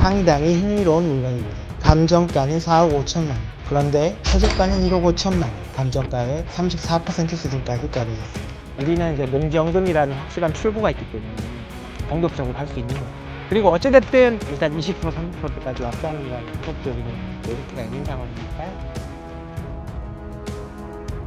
상당히 흥미로운 물건입니다. 감정가는 4억 5천만 원. 그런데 최저가는 1억 5천만 원. 감정가의 34% 수준까지 떨어졌습니다. 우리는 이제 농지연금이라는 확실한 출구가 있기 때문에 공격적으로 할 수 있는 거예요. 그리고 어찌됐든 일단 20% 30%까지 왔다는 건 공격적인 메리트가 있는 상황이니까요.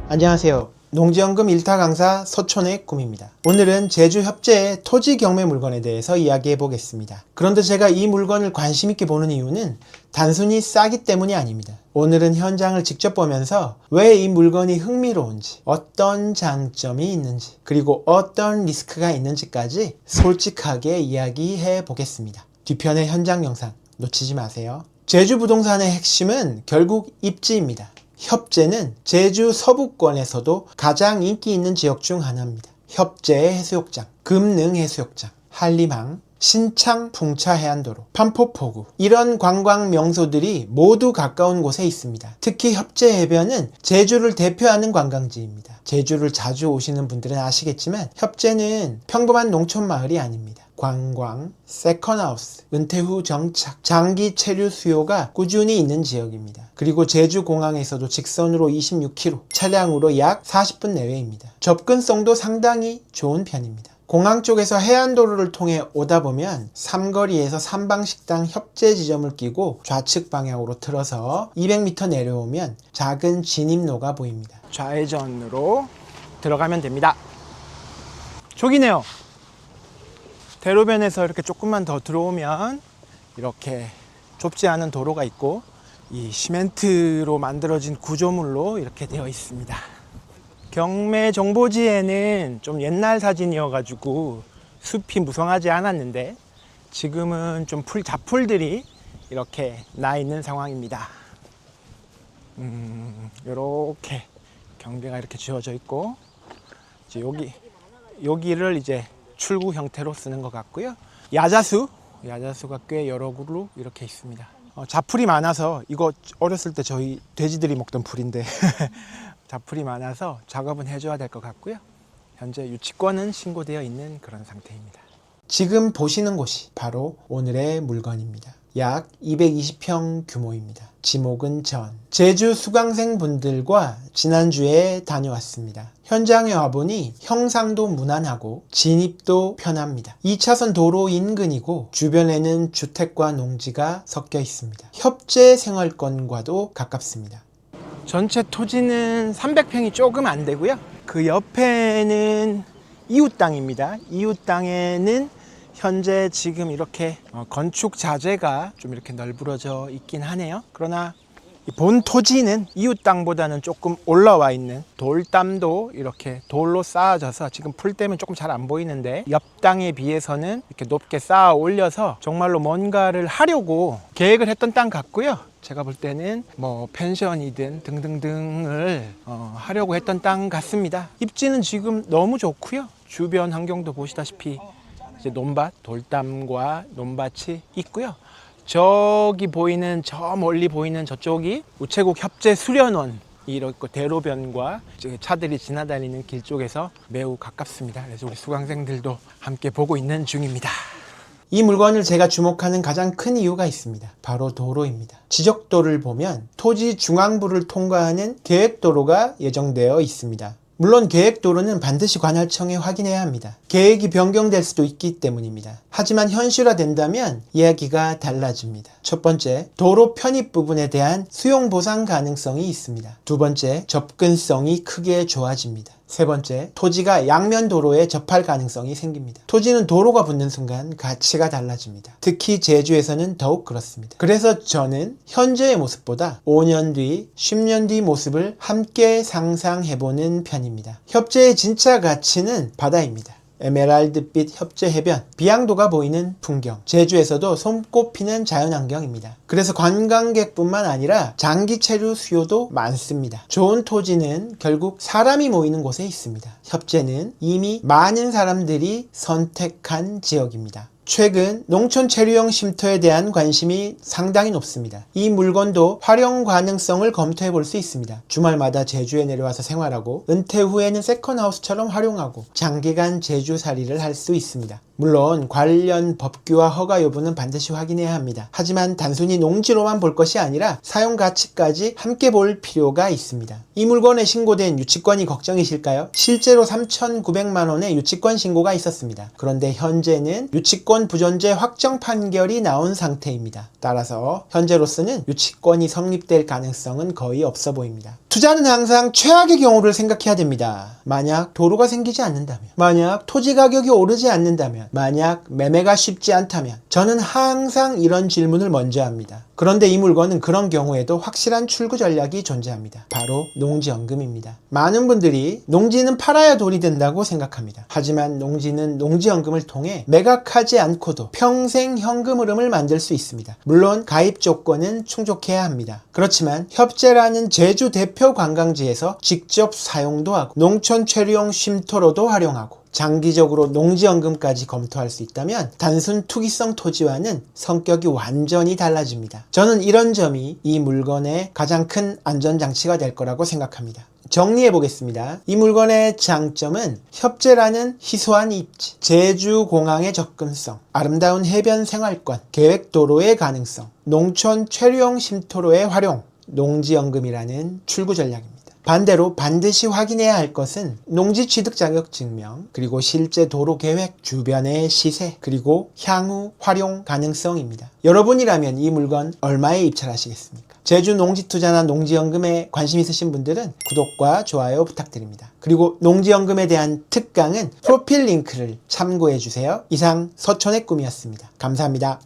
안녕하세요. 농지연금 1타 강사 서촌의 꿈입니다. 오늘은 제주 협재의 토지 경매 물건에 대해서 이야기해 보겠습니다. 그런데 제가 이 물건을 관심 있게 보는 이유는 단순히 싸기 때문이 아닙니다. 오늘은 현장을 직접 보면서 왜 이 물건이 흥미로운지, 어떤 장점이 있는지, 그리고 어떤 리스크가 있는지까지 솔직하게 이야기해 보겠습니다. 뒤편의 현장 영상 놓치지 마세요. 제주 부동산의 핵심은 결국 입지입니다. 협재는 제주 서부권에서도 가장 인기 있는 지역 중 하나입니다. 협재 해수욕장, 금능 해수욕장, 한림항, 신창 풍차 해안도로, 판포포구 이런 관광 명소들이 모두 가까운 곳에 있습니다. 특히 협재 해변은 제주를 대표하는 관광지입니다. 제주를 자주 오시는 분들은 아시겠지만 협재는 평범한 농촌 마을이 아닙니다. 관광, 세컨하우스, 은퇴 후 정착, 장기 체류 수요가 꾸준히 있는 지역입니다. 그리고 제주공항에서도 직선으로 26km, 차량으로 약 40분 내외입니다. 접근성도 상당히 좋은 편입니다. 공항 쪽에서 해안도로를 통해 오다 보면 삼거리에서 삼방식당 협재 지점을 끼고 좌측 방향으로 틀어서 200m 내려오면 작은 진입로가 보입니다. 좌회전으로 들어가면 됩니다. 저기네요. 대로변에서 이렇게 조금만 더 들어오면 이렇게 좁지 않은 도로가 있고 이 시멘트로 만들어진 구조물로 이렇게 되어 있습니다. 경매 정보지에는 좀 옛날 사진이어가지고 숲이 무성하지 않았는데 지금은 좀 잡풀들이 이렇게 나 있는 상황입니다. 이렇게 경계가 이렇게 지어져 있고 이제 여기를 이제 출구 형태로 쓰는 것 같고요. 야자수가 꽤 여러 그루 이렇게 있습니다. 잡풀이 많아서 이거 어렸을 때 저희 돼지들이 먹던 풀인데 잡풀이 많아서 작업은 해줘야 될 것 같고요. 현재 유치권은 신고되어 있는 그런 상태입니다. 지금 보시는 곳이 바로 오늘의 물건입니다. 약 220평 규모입니다. 지목은 전. 제주 수강생 분들과 지난주에 다녀왔습니다. 현장에 와보니 형상도 무난하고 진입도 편합니다. 2차선 도로 인근이고 주변에는 주택과 농지가 섞여 있습니다. 협재 생활권과도 가깝습니다. 전체 토지는 300평이 조금 안 되고요. 그 옆에는 이웃 땅입니다. 이웃 땅에는 현재 지금 이렇게 건축 자재가 좀 이렇게 널브러져 있긴 하네요. 그러나 본 토지는 이웃 땅보다는 조금 올라와 있는 돌담도 이렇게 돌로 쌓아져서 지금 풀 때문에 조금 잘 안 보이는데 옆 땅에 비해서는 이렇게 높게 쌓아 올려서 정말로 뭔가를 하려고 계획을 했던 땅 같고요. 제가 볼 때는 뭐 펜션이든 등등등을 하려고 했던 땅 같습니다. 입지는 지금 너무 좋고요. 주변 환경도 보시다시피 이제 논밭, 돌담과 논밭이 있고요. 저기 보이는 저 멀리 보이는 저쪽이 우체국 협재 수련원 이렇게 대로변과 차들이 지나다니는 길 쪽에서 매우 가깝습니다. 그래서 우리 수강생들도 함께 보고 있는 중입니다. 이 물건을 제가 주목하는 가장 큰 이유가 있습니다. 바로 도로입니다. 지적도를 보면 토지 중앙부를 통과하는 계획도로가 예정되어 있습니다. 물론 계획도로는 반드시 관할청에 확인해야 합니다. 계획이 변경될 수도 있기 때문입니다. 하지만 현실화된다면 이야기가 달라집니다. 첫 번째, 도로 편입 부분에 대한 수용 보상 가능성이 있습니다. 두 번째, 접근성이 크게 좋아집니다. 세 번째, 토지가 양면 도로에 접할 가능성이 생깁니다. 토지는 도로가 붙는 순간 가치가 달라집니다. 특히 제주에서는 더욱 그렇습니다. 그래서 저는 현재의 모습보다 5년 뒤, 10년 뒤 모습을 함께 상상해보는 편입니다. 협재의 진짜 가치는 바다입니다. 에메랄드빛 협재 해변, 비양도가 보이는 풍경, 제주에서도 손꼽히는 자연환경입니다. 그래서 관광객뿐만 아니라 장기 체류 수요도 많습니다. 좋은 토지는 결국 사람이 모이는 곳에 있습니다. 협재는 이미 많은 사람들이 선택한 지역입니다. 최근 농촌 체류형 쉼터에 대한 관심이 상당히 높습니다. 이 물건도 활용 가능성을 검토해 볼 수 있습니다. 주말마다 제주에 내려와서 생활하고 은퇴 후에는 세컨하우스처럼 활용하고 장기간 제주살이를 할 수 있습니다. 물론 관련 법규와 허가 여부는 반드시 확인해야 합니다. 하지만 단순히 농지로만 볼 것이 아니라 사용 가치까지 함께 볼 필요가 있습니다. 이 물건에 신고된 유치권이 걱정이실까요? 실제로 3,900만 원의 유치권 신고가 있었습니다. 그런데 현재는 유치권 부존재 확정 판결이 나온 상태입니다. 따라서 현재로서는 유치권이 성립될 가능성은 거의 없어 보입니다. 투자는 항상 최악의 경우를 생각해야 됩니다. 만약 도로가 생기지 않는다면, 만약 토지 가격이 오르지 않는다면, 만약 매매가 쉽지 않다면 저는 항상 이런 질문을 먼저 합니다. 그런데 이 물건은 그런 경우에도 확실한 출구 전략이 존재합니다. 바로 농지연금입니다. 많은 분들이 농지는 팔아야 돈이 된다고 생각합니다. 하지만 농지는 농지연금을 통해 매각하지 않고도 평생 현금 흐름을 만들 수 있습니다. 물론 가입 조건은 충족해야 합니다. 그렇지만 협재라는 제주 대표 관광지에서 직접 사용도 하고 농촌 체류용 쉼터로도 활용하고 장기적으로 농지연금까지 검토할 수 있다면 단순 투기성 토지와는 성격이 완전히 달라집니다. 저는 이런 점이 이 물건의 가장 큰 안전장치가 될 거라고 생각합니다. 정리해 보겠습니다. 이 물건의 장점은 협재라는 희소한 입지, 제주공항의 접근성, 아름다운 해변 생활권, 계획도로의 가능성, 농촌 체류용 쉼터로의 활용, 농지연금이라는 출구 전략입니다. 반대로 반드시 확인해야 할 것은 농지 취득 자격 증명, 그리고 실제 도로 계획, 주변의 시세, 그리고 향후 활용 가능성입니다. 여러분이라면 이 물건 얼마에 입찰하시겠습니까? 제주 농지투자나 농지연금에 관심 있으신 분들은 구독과 좋아요 부탁드립니다. 그리고 농지연금에 대한 특강은 프로필 링크를 참고해 주세요. 이상 서촌의 꿈이었습니다. 감사합니다.